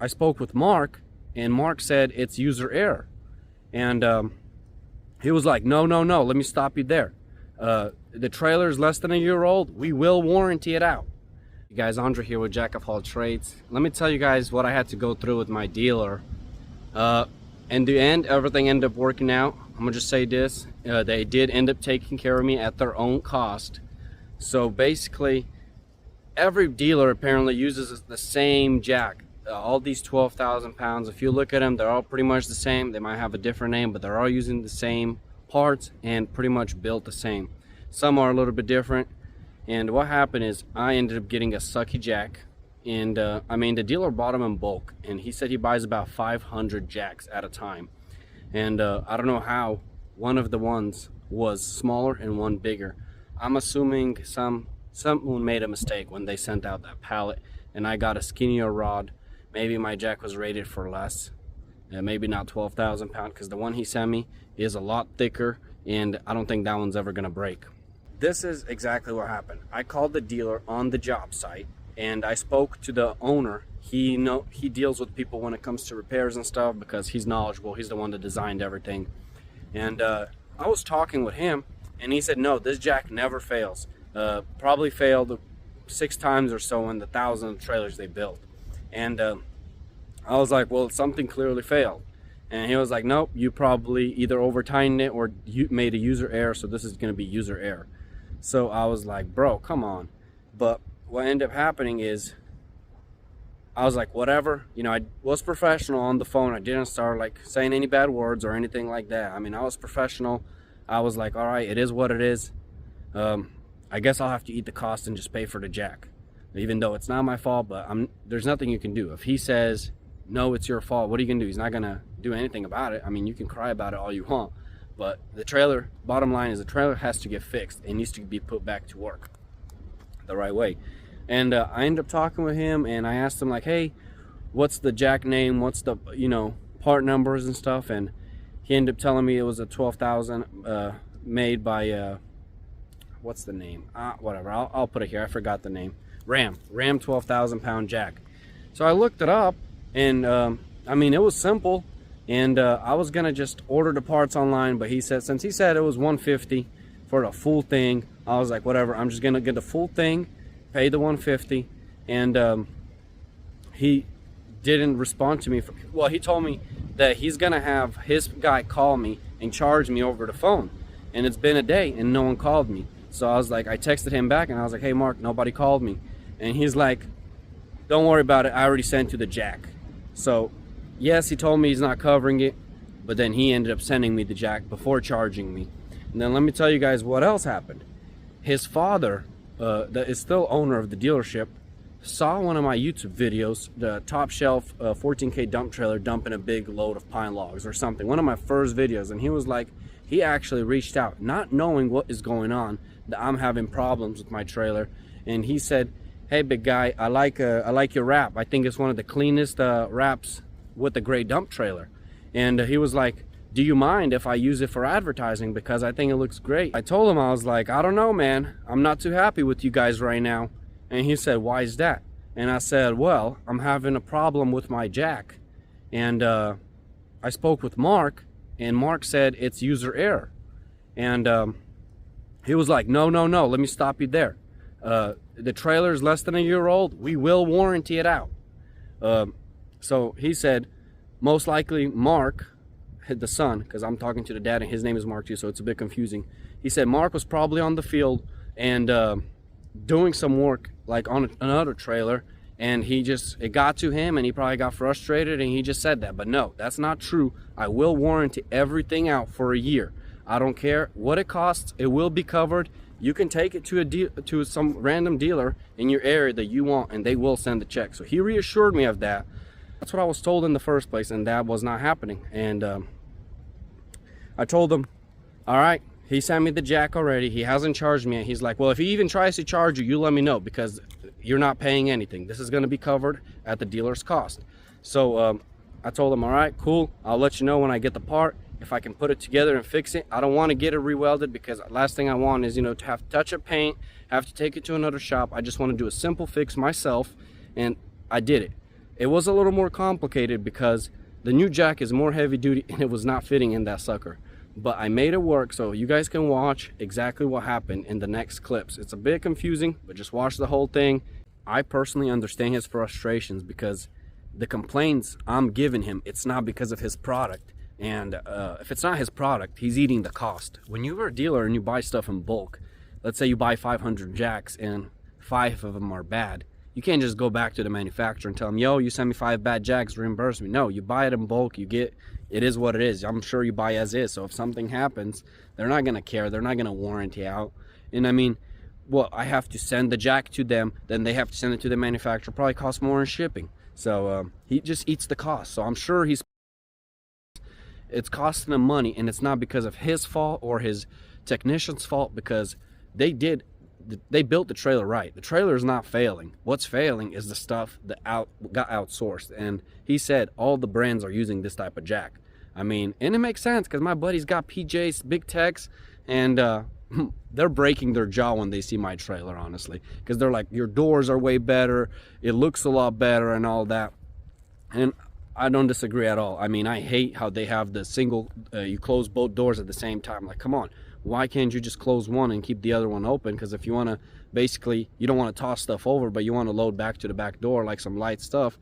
I spoke with Mark, and Mark said it's user error. And he was like, no, let me stop you there. The trailer is less than a year old. We will warranty it out. You guys, Andre here with Jack of All Trades. Let me tell you guys what I had to go through with my dealer. In the end, everything ended up working out. I'm gonna just say this, they did end up taking care of me at their own cost. So basically, every dealer apparently uses the same jack. All these 12,000 pounds, if you look at them, they're all pretty much the same. They might have a different name, but they're all using the same parts and pretty much built the same. Some are a little bit different. And what happened is I ended up getting a sucky jack. And I mean, the dealer bought them in bulk, and he said he buys about 500 jacks at a time. And I don't know how one of the ones was smaller and one bigger. I'm assuming someone made a mistake when they sent out that pallet, and I got a skinnier rod. Maybe my jack was rated for less, maybe not 12,000 pounds, because the one he sent me is a lot thicker, and I don't think that one's ever gonna break. This is exactly what happened. I called the dealer on the job site, and I spoke to the owner. He deals with people when it comes to repairs and stuff because he's knowledgeable. He's the one that designed everything. And I was talking with him, and he said, no, this jack never fails. Probably failed 6 times or so in the 1,000 trailers they built. And I was like, well, something clearly failed. And he was like, nope, you probably either over tightened it or you made a user error, so this is going to be user error. So I was like, bro, come on. But what ended up happening is I was like, whatever, you know, I was professional on the phone. I didn't start like saying any bad words or anything like that. I mean, I was professional. I was like, all right, it is what it is. I guess I'll have to eat the cost and just pay for the jack, even though it's not my fault. But there's nothing you can do. If he says no, it's your fault, what are you gonna do? He's not gonna do anything about it. I mean, you can cry about it all you want, but the trailer, bottom line is, the trailer has to get fixed. It needs to be put back to work the right way. And I ended up talking with him, and I asked him like, hey, what's the jack name, what's the, you know, part numbers and stuff. And he ended up telling me it was a 12,000 made by what's the name, whatever, I'll put it here, I forgot the name. Ram 12,000 pound jack. So I looked it up, and I mean, it was simple. And I was gonna just order the parts online, but he said, since he said it was $150 for the full thing, I was like, whatever, I'm just gonna get the full thing, pay the $150. And he didn't respond to me. Well, he told me that he's gonna have his guy call me and charge me over the phone. And it's been a day and no one called me. So I was like, I texted him back and I was like, hey Mark, nobody called me. And he's like, don't worry about it, I already sent you the jack. So yes, he told me he's not covering it, but then he ended up sending me the jack before charging me. And then let me tell you guys what else happened. His father, that is still owner of the dealership, saw one of my YouTube videos, the Topshelf 14K dump trailer dumping a big load of pine logs or something, one of my first videos. And he was like, he actually reached out, not knowing what is going on, that I'm having problems with my trailer. And he said, hey big guy, I like your wrap. I think it's one of the cleanest wraps with the gray dump trailer. And he was like, do you mind if I use it for advertising, because I think it looks great? I told him, I was like, I don't know man, I'm not too happy with you guys right now. And he said, why is that? And I said, well, I'm having a problem with my jack. And I spoke with Mark, and Mark said it's user error. And he was like, no, let me stop you there. The trailer is less than a year old. We will warranty it out. So he said, most likely Mark, the son, because I'm talking to the dad and his name is Mark too, so it's a bit confusing. He said Mark was probably on the field and doing some work like on another trailer, and it got to him and he probably got frustrated and he just said that. But no, that's not true. I will warranty everything out for a year. I don't care what it costs, it will be covered. You can take it to some random dealer in your area that you want, and they will send the check. So he reassured me of that. That's what I was told in the first place, and that was not happening. And I told him, all right, he sent me the jack already. He hasn't charged me. He's like, well, if he even tries to charge you, you let me know, because you're not paying anything. This is going to be covered at the dealer's cost. So I told him, all right, cool. I'll let you know when I get the part, if I can put it together and fix it. I don't want to get it rewelded, because last thing I want is, you know, to have to touch up paint, have to take it to another shop. I just want to do a simple fix myself, and I did it. It was a little more complicated because the new jack is more heavy duty and it was not fitting in that sucker. But I made it work, so you guys can watch exactly what happened in the next clips. It's a bit confusing, but just watch the whole thing. I personally understand his frustrations because the complaints I'm giving him, it's not because of his product. And if it's not his product, he's eating the cost. When you're a dealer and you buy stuff in bulk, let's say you buy 500 jacks and 5 of them are bad, you can't just go back to the manufacturer and tell them, yo, you sent me 5 bad jacks, reimburse me. No, you buy it in bulk, you get, it is what it is. I'm sure you buy as is. So if something happens, they're not gonna care, they're not gonna warranty out. And I mean, well, I have to send the jack to them, then they have to send it to the manufacturer, probably costs more in shipping. So he just eats the cost. So I'm sure it's costing him money, and it's not because of his fault or his technician's fault, because they built the trailer right. The trailer is not failing. What's failing is the stuff that got outsourced. And he said all the brands are using this type of jack. I mean, and it makes sense because my buddy's got PJs, big techs, and they're breaking their jaw when they see my trailer, honestly, because they're like, your doors are way better, it looks a lot better and all that. And I don't disagree at all. I mean, I hate how they have the single, you close both doors at the same time. Like, come on, why can't you just close one and keep the other one open? Because if you want to, basically, you don't want to toss stuff over, but you want to load back to the back door like some light stuff.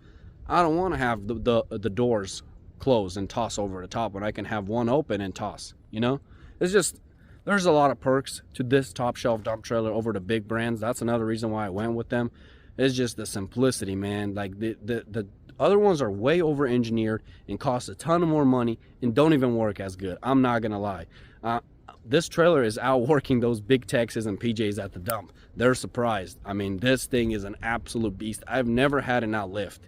I don't want to have the doors close and toss over the top when I can have one open and toss, you know? It's just, there's a lot of perks to this top shelf dump trailer over the big brands. That's another reason why I went with them. It's just the simplicity, man. Like the other ones are way over engineered and cost a ton of more money and don't even work as good. I'm not gonna lie. This trailer is outworking those big Texas and PJs at the dump. They're surprised. I mean, this thing is an absolute beast. I've never had an outlift.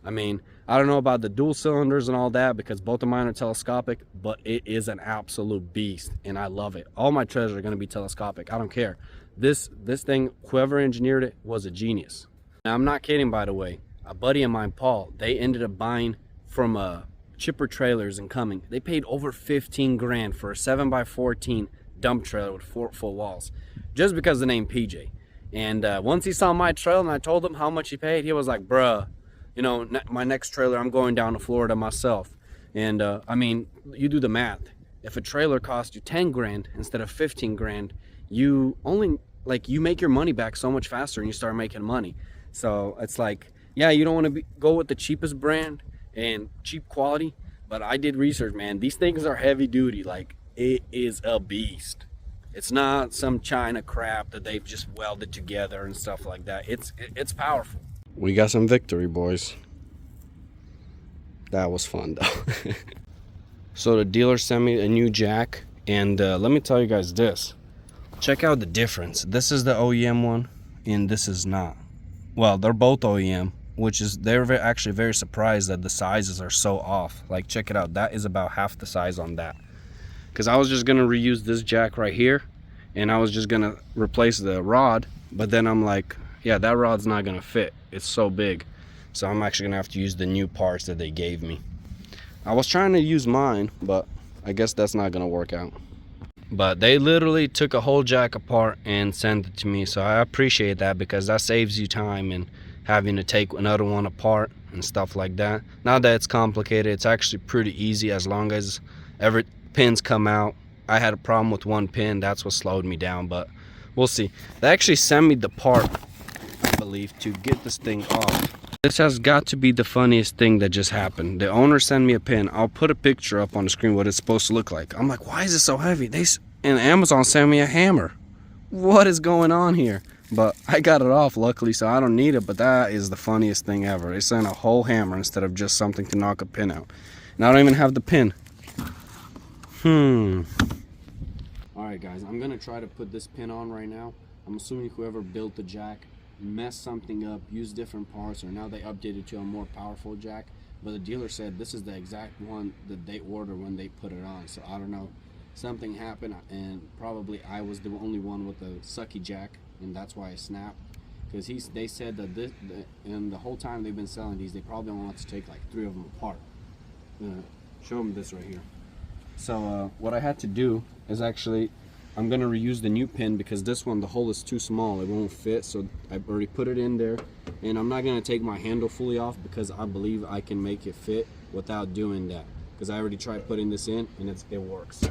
I mean, I don't know about the dual cylinders and all that because both of mine are telescopic, but it is an absolute beast and I love it. All my trailers are going to be telescopic. I don't care. This thing, whoever engineered it was a genius. Now, I'm not kidding, by the way. A buddy of mine, Paul, they ended up buying from Chipper Trailers in Cumming. They paid over 15 grand for a 7x14 dump trailer with 4 full walls just because of the name PJ. And once he saw my trailer and I told him how much he paid, he was like, bruh, you know, my next trailer, I'm going down to Florida myself. And I mean, you do the math. If a trailer costs you 10 grand instead of 15 grand, you only, like, you make your money back so much faster and you start making money. So it's like, yeah, you don't want to go with the cheapest brand and cheap quality, but I did research, man. These things are heavy duty. Like, it is a beast. It's not some China crap that they've just welded together and stuff like that. It's powerful. We got some victory, boys. That was fun, though. So the dealer sent me a new jack, and let me tell you guys this. Check out the difference. This is the OEM one, and this is not. Well, they're both OEM, which is, they're actually very surprised that the sizes are so off. Like, check it out. That is about half the size on that. Because I was just going to reuse this jack right here, and I was just going to replace the rod, but then I'm like, yeah, that rod's not going to fit. It's so big. So I'm actually going to have to use the new parts that they gave me. I was trying to use mine, but I guess that's not going to work out. But they literally took a whole jack apart and sent it to me. So I appreciate that because that saves you time and having to take another one apart and stuff like that. Not that it's complicated. It's actually pretty easy as long as every pins come out. I had a problem with one pin. That's what slowed me down, but we'll see. They actually sent me the part, I believe, to get this thing off. This has got to be the funniest thing that just happened. The owner sent me a pin. I'll put a picture up on the screen what it's supposed to look like. I'm like, why is it so heavy? And Amazon sent me a hammer. What is going on here? But I got it off, luckily, so I don't need it. But that is the funniest thing ever. They sent a whole hammer instead of just something to knock a pin out. And I don't even have the pin. Alright guys, I'm going to try to put this pin on right now. I'm assuming whoever built the jack messed something up, used different parts, or now they updated to a more powerful jack. But the dealer said this is the exact one that they ordered when they put it on. So I don't know. Something happened, and probably I was the only one with a sucky jack, and that's why it snapped. Because they said that and the whole time they've been selling these, they probably want to take like 3 of them apart. Show them this right here. So what I had to do is actually I'm gonna reuse the new pin because this one, the hole is too small, it won't fit. So I've already put it in there, and I'm not gonna take my handle fully off because I believe I can make it fit without doing that, because I already tried putting this in and it works.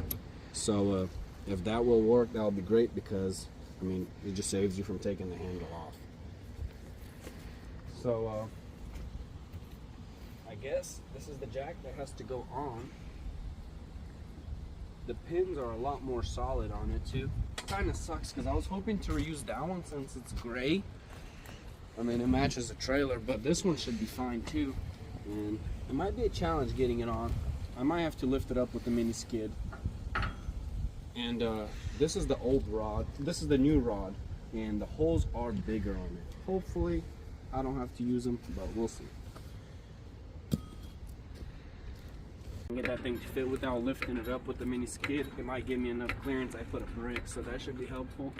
So if that will work, that'll be great, because I mean, it just saves you from taking the handle off. So I guess this is the jack that has to go on. The pins are a lot more solid on it too. Kind of sucks because I was hoping to reuse that one since it's gray. I mean, it matches the trailer, but this one should be fine too. And it might be a challenge getting it on. I might have to lift it up with the mini skid. And this is the old rod. This is the new rod, and the holes are bigger on it. Hopefully, I don't have to use them, but we'll see. Get that thing to fit without lifting it up with the mini skid. It might give me enough clearance. I put a brick, so that should be helpful.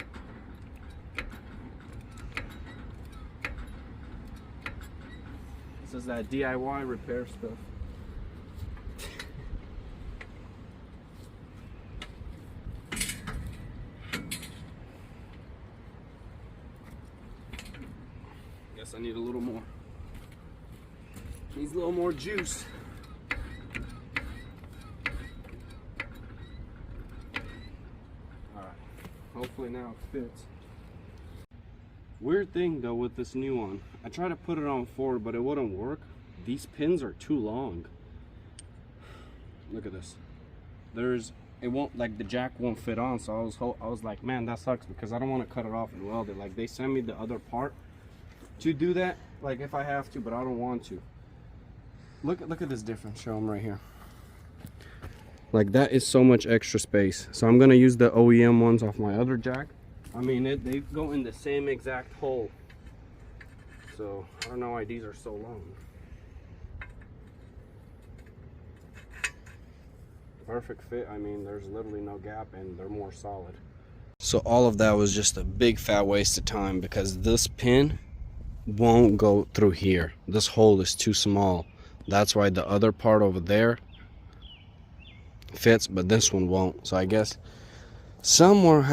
This is that DIY repair stuff. Guess I need a little more. Needs a little more juice. Hopefully now it fits. Weird thing though with this new one, I tried to put it on forward, but it wouldn't work. These pins are too long. Look at this. It won't, like, the jack won't fit on. So I was like, man, that sucks, because I don't want to cut it off and weld it. Like, they sent me the other part to do that, like if I have to, but I don't want to. Look at this difference. Show them right here. Like, that is so much extra space. So I'm gonna use the OEM ones off my other jack. I mean, they go in the same exact hole. So I don't know why these are so long. Perfect fit. I mean, there's literally no gap, and they're more solid. So all of that was just a big fat waste of time, because this pin won't go through here. This hole is too small. That's why the other part over there fits, but this one won't. So I guess somewhere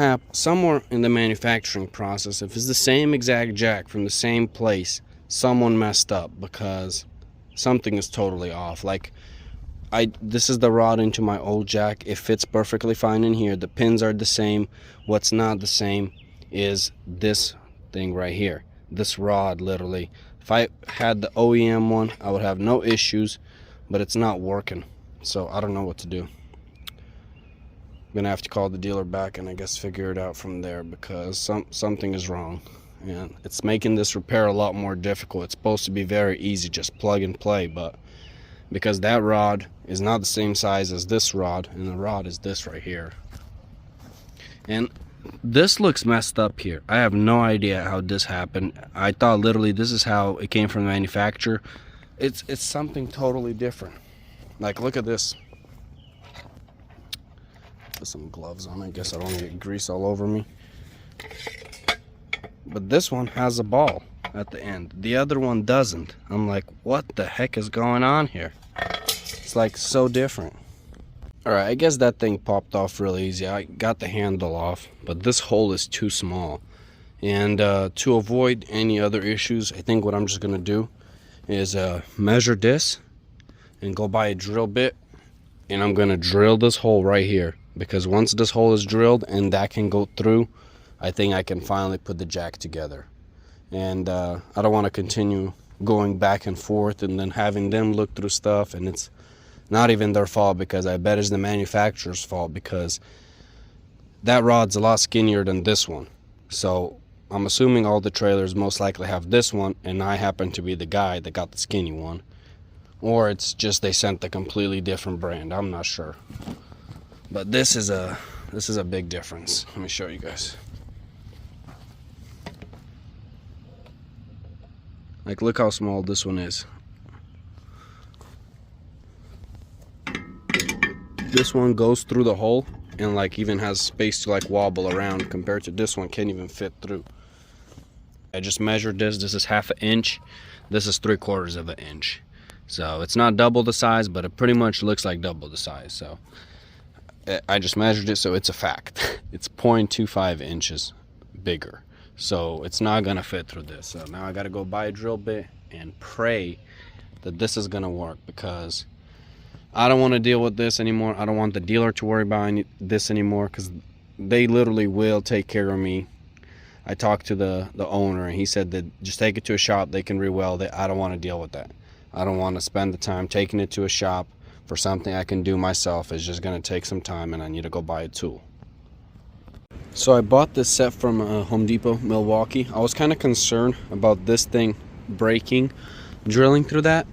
in the manufacturing process, if it's the same exact jack from the same place, someone messed up, because something is totally off. Like, this is the rod into my old jack. It fits perfectly fine in here. The pins are the same. What's not the same is this thing right here. This rod, literally. If I had the OEM one, I would have no issues, but it's not working. So I don't know what to do. I'm gonna have to call the dealer back and I guess figure it out from there, because something is wrong, and it's making this repair a lot more difficult. It's supposed to be very easy, just plug and play, but because that rod is not the same size as this rod, and the rod is this right here, and this looks messed up here. I have no idea how this happened. I thought literally this is how it came from the manufacturer. It's something totally different. Like, look at this. Put some gloves on. I guess I don't get grease all over me. But this one has a ball at the end. The other one doesn't. I'm like, what the heck is going on here? It's like so different. Alright, I guess that thing popped off really easy. I got the handle off, but this hole is too small. And to avoid any other issues, I think what I'm just going to do is measure this and go buy a drill bit. And I'm going to drill this hole right here. Because once this hole is drilled and that can go through, I think I can finally put the jack together. And I don't want to continue going back and forth and then having them look through stuff, and it's not even their fault, because I bet it's the manufacturer's fault, because that rod's a lot skinnier than this one. So I'm assuming all the trailers most likely have this one, and I happen to be the guy that got the skinny one. Or it's just they sent a completely different brand. I'm not sure. But this is a big difference. Let me show you guys. Like, look how small this one is. This one goes through the hole and like even has space to like wobble around, compared to this one can't even fit through. I just measured this. This is 1/2 inch. This is 3/4 of an inch. So it's not double the size, but it pretty much looks like double the size. So I just measured it, so it's a fact. It's 0.25 inches bigger, so it's not gonna fit through this. So now I gotta go buy a drill bit and pray that this is gonna work, because I don't want to deal with this anymore. I don't want the dealer to worry about this anymore, because they literally will take care of me. I talked to the owner, and he said that just take it to a shop, they can re-weld it. I don't want to deal with that. I don't want to spend the time taking it to a shop for something I can do myself. It's just going to take some time, and I need to go buy a tool. So I bought this set from Home Depot, Milwaukee. I was kind of concerned about this thing breaking, drilling through that,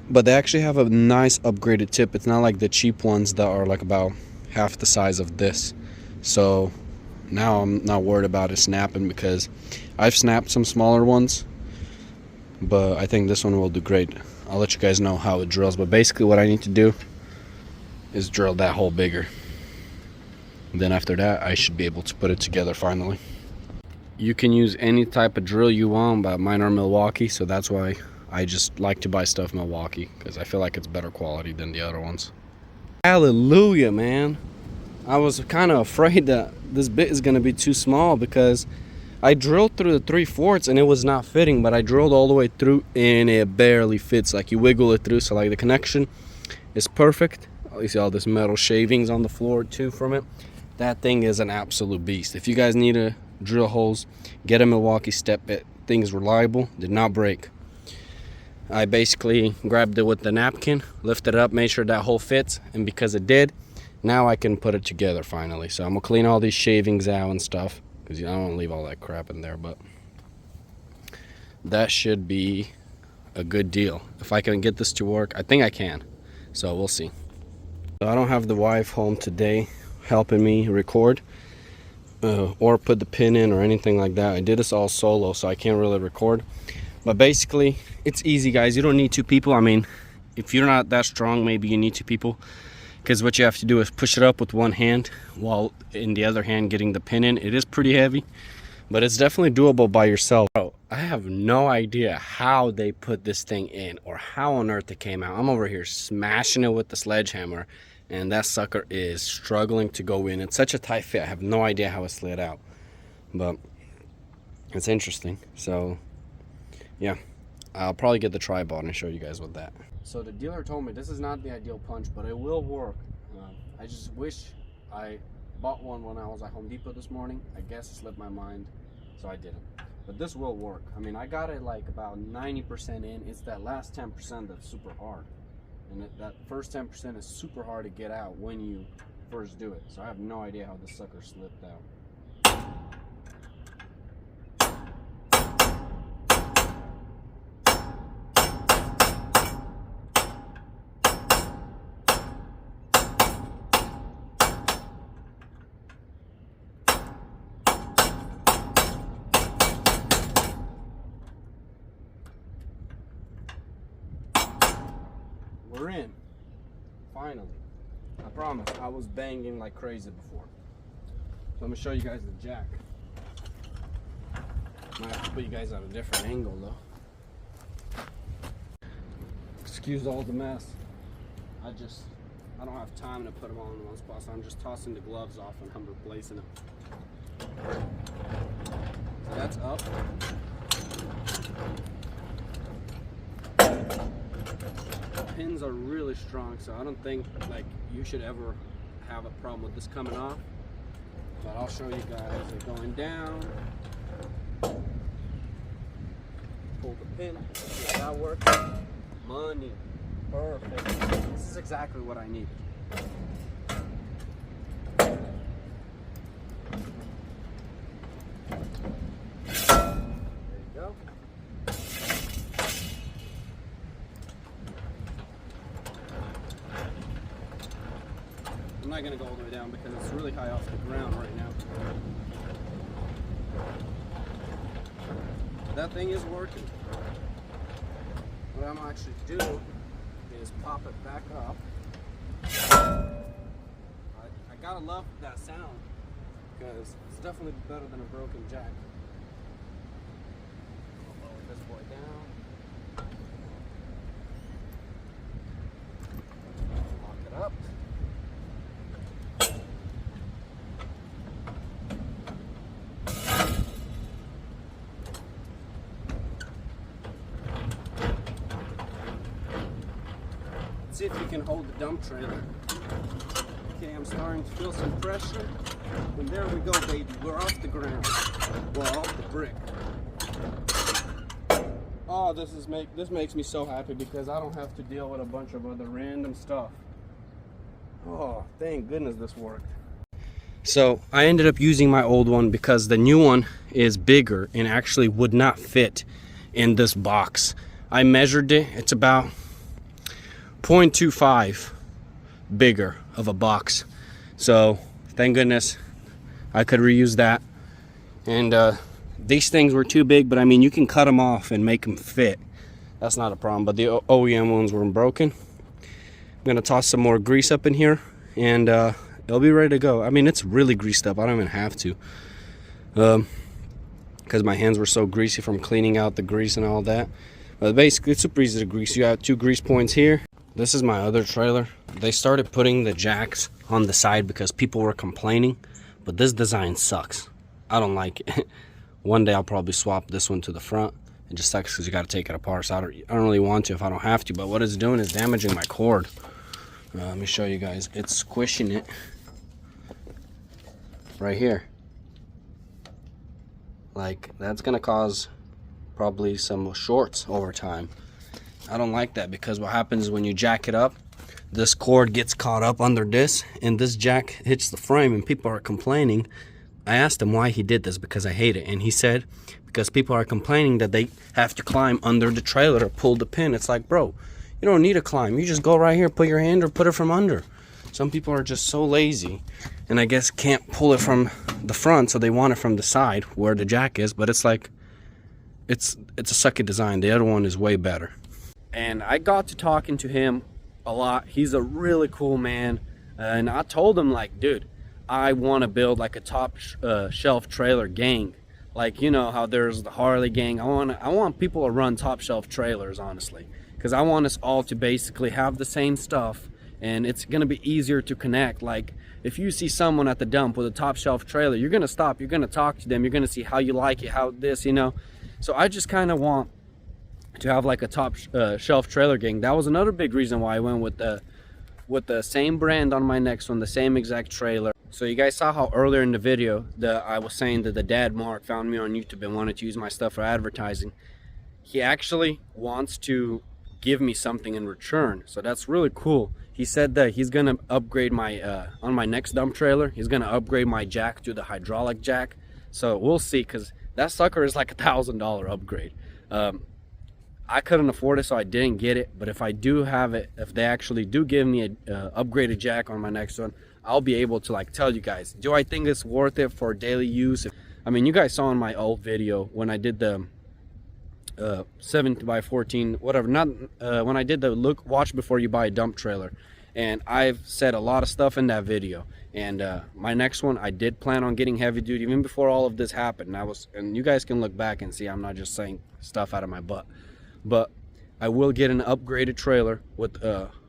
but they actually have a nice upgraded tip. It's not like the cheap ones that are like about half the size of this. So now I'm not worried about it snapping, because I've snapped some smaller ones, but I think this one will do great. I'll let you guys know how it drills, but basically what I need to do is drill that hole bigger. And then after that, I should be able to put it together finally. You can use any type of drill you want, but mine are Milwaukee, so that's why I just like to buy stuff Milwaukee, because I feel like it's better quality than the other ones. Hallelujah, man. I was kind of afraid that this bit is going to be too small, because I drilled through the 3/4 and it was not fitting, but I drilled all the way through and it barely fits. Like, you wiggle it through, so like the connection is perfect. You see all this metal shavings on the floor too from it. That thing is an absolute beast. If you guys need to drill holes, get a Milwaukee step bit. Thing's reliable, did not break. I basically grabbed it with the napkin, lifted it up, made sure that hole fits, and because it did, now I can put it together finally. So I'm gonna clean all these shavings out and stuff, because I don't want to leave all that crap in there, but that should be a good deal. If I can get this to work, I think I can, so we'll see. So I don't have the wife home today helping me record or put the pin in or anything like that. I did this all solo, so I can't really record. But basically, it's easy, guys. You don't need two people. I mean, if you're not that strong, maybe you need two people, because what you have to do is push it up with one hand while in the other hand getting the pin in. It is pretty heavy, but it's definitely doable by yourself. Bro, I have no idea how they put this thing in or how on earth it came out. I'm over here smashing it with the sledgehammer, and that sucker is struggling to go in. It's such a tight fit. I have no idea how it slid out, but it's interesting. So yeah, I'll probably get the tripod and show you guys with that. So the dealer told me this is not the ideal punch, but it will work. I just wish I bought one when I was at Home Depot this morning. I guess it slipped my mind, so I didn't. But this will work. I mean, I got it like about 90% in. It's that last 10% that's super hard. And that first 10% is super hard to get out when you first do it. So I have no idea how this sucker slipped out. We're in, finally. I promise, I was banging like crazy before. So I'm gonna show you guys the jack. Might have to put you guys at a different angle though. Excuse all the mess. I don't have time to put them all in one spot, so I'm just tossing the gloves off and I'm replacing them. So that's up. Pins are really strong, so I don't think like you should ever have a problem with this coming off, but I'll show you guys it going down. Pull the pin. Yeah, that works. Money. Perfect. This is exactly what I need. There you go. I'm not going to go all the way down because it's really high off the ground right now. That thing is working. What I'm actually do is pop it back up. I gotta love that sound because it's definitely better than a broken jack. I'll lower this boy down. Lock it up. Let's see if you can hold the dump trailer. Okay, I'm starting to feel some pressure. And there we go, baby. We're off the ground. Well, off the brick. Oh, this makes me so happy because I don't have to deal with a bunch of other random stuff. Oh, thank goodness this worked. So I ended up using my old one because the new one is bigger and actually would not fit in this box. I measured it. It's about 0.25 bigger of a box. So thank goodness I could reuse that. And these things were too big, but I mean, you can cut them off and make them fit. That's not a problem, but the OEM ones were broken. I'm gonna toss some more grease up in here and it'll be ready to go. I mean, it's really greased up. I don't even have to, because my hands were so greasy from cleaning out the grease and all that. But basically, it's super easy to grease. You have 2 grease points here. This is my other trailer. They started putting the jacks on the side because people were complaining, but this design sucks. I don't like it. One day I'll probably swap this one to the front. It just sucks because you got to take it apart. So I don't really want to if I don't have to. But what it's doing is damaging my cord. Let me show you guys. It's squishing it right here. Like, that's gonna cause probably some shorts over time. I don't like that because what happens is when you jack it up, this cord gets caught up under this and this jack hits the frame and people are complaining. I asked him why he did this because I hate it, and he said because people are complaining that they have to climb under the trailer to pull the pin. It's like, bro, you don't need to climb. You just go right here, put your hand or put it from under. Some people are just so lazy and I guess can't pull it from the front, so they want it from the side where the jack is. But it's like, it's a sucky design. The other one is way better. And I got to talking to him a lot. He's a really cool man, and I told him, like, dude, I want to build like a top shelf trailer gang. Like, you know how there's the Harley gang. I want people to run top shelf trailers, honestly, because I want us all to basically have the same stuff, and it's gonna be easier to connect. Like, if you see someone at the dump with a top shelf trailer, you're gonna stop, you're gonna talk to them, you're gonna see how you like it, how this, you know. So I just kind of want to have like a top shelf trailer gang. That was another big reason why I went with the same brand on my next one, the same exact trailer. So you guys saw how earlier in the video that I was saying that the dad Mark found me on YouTube and wanted to use my stuff for advertising. He actually wants to give me something in return, so that's really cool. He said that he's gonna upgrade my on my next dump trailer, he's gonna upgrade my jack to the hydraulic jack. So we'll see, because that sucker is like $1,000 upgrade. I couldn't afford it, so I didn't get it. But if I do have it, if they actually do give me a upgraded jack on my next one, I'll be able to like tell you guys, do I think it's worth it for daily use? I mean, you guys saw in my old video when I did the 7x14 whatever, not when I did the watch before you buy a dump trailer, and I've said a lot of stuff in that video. And my next one, I did plan on getting heavy duty even before all of this happened. And you guys can look back and see I'm not just saying stuff out of my butt. But I will get an upgraded trailer with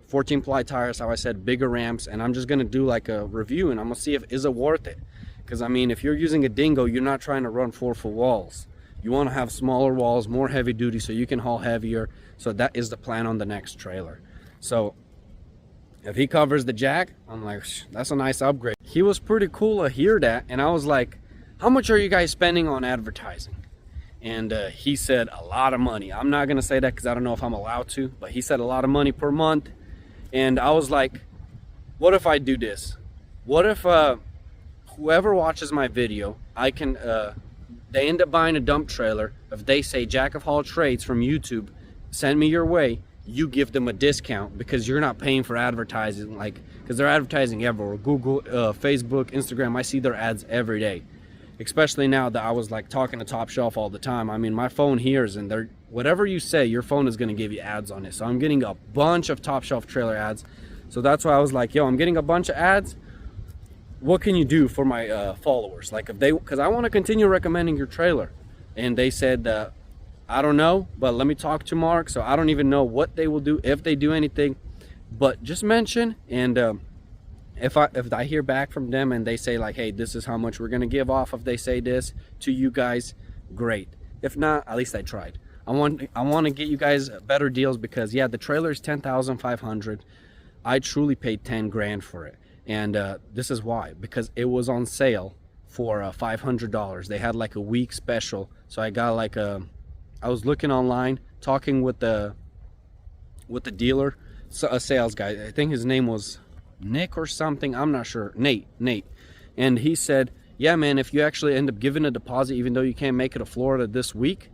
14 ply tires, how I said, bigger ramps, and I'm just gonna do like a review and I'm gonna see if is it worth it. Because I mean, if you're using a dingo, you're not trying to run 4-foot walls. You want to have smaller walls, more heavy duty, so you can haul heavier. So that is the plan on the next trailer. So if he covers the jack, I'm like, that's a nice upgrade. He was pretty cool to hear that, and I was like, how much are you guys spending on advertising? And he said a lot of money. I'm not gonna say that because I don't know if I'm allowed to, but he said a lot of money per month. And I was like, what if I do this? What if whoever watches my video, I can they end up buying a dump trailer. If they say Jack of all trades from YouTube, send me your way, you give them a discount because you're not paying for advertising, like, because they're advertising everywhere. Google, Facebook, Instagram, I see their ads every day. Especially now that I was like talking to Top Shelf all the time. I mean, my phone hears, and they're, whatever you say, your phone is going to give you ads on it. So I'm getting a bunch of Top Shelf trailer ads. So that's why I was like, yo, I'm getting a bunch of ads. What can you do for my followers? Like, if they, because I want to continue recommending your trailer. And they said, I don't know, but let me talk to Mark. So I don't even know what they will do, if they do anything, but just mention. And if I hear back from them and they say like, hey, this is how much we're gonna give off if they say this to you guys, great. If not, at least I tried. I want to get you guys better deals, because yeah, the trailer is $10,500. I truly paid 10 grand for it, and this is why, because it was on sale for $500. They had like a week special, so I got like I was looking online, talking with the dealer, a sales guy. I think his name was Nick or something, I'm not sure. Nate. And he said, yeah man, if you actually end up giving a deposit, even though you can't make it to Florida this week,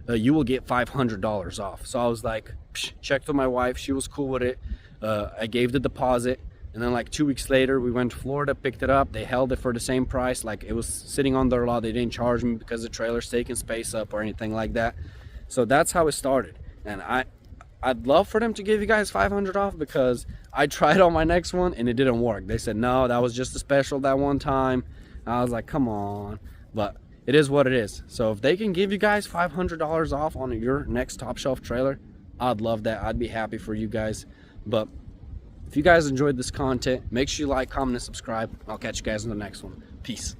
you will get $500 off. So I was like, psh, checked with my wife, she was cool with it. I gave the deposit, and then like 2 weeks later we went to Florida, picked it up. They held it for the same price, like it was sitting on their lot. They didn't charge me because the trailer's taking space up or anything like that. So that's how it started. And I'd love for them to give you guys $500 off, because I tried on my next one and it didn't work. They said no, that was just a special that one time. I was like, come on. But it is what it is. So if they can give you guys $500 off on your next top shelf trailer, I'd love that. I'd be happy for you guys. But if you guys enjoyed this content, make sure you like, comment, and subscribe. I'll catch you guys in the next one. Peace.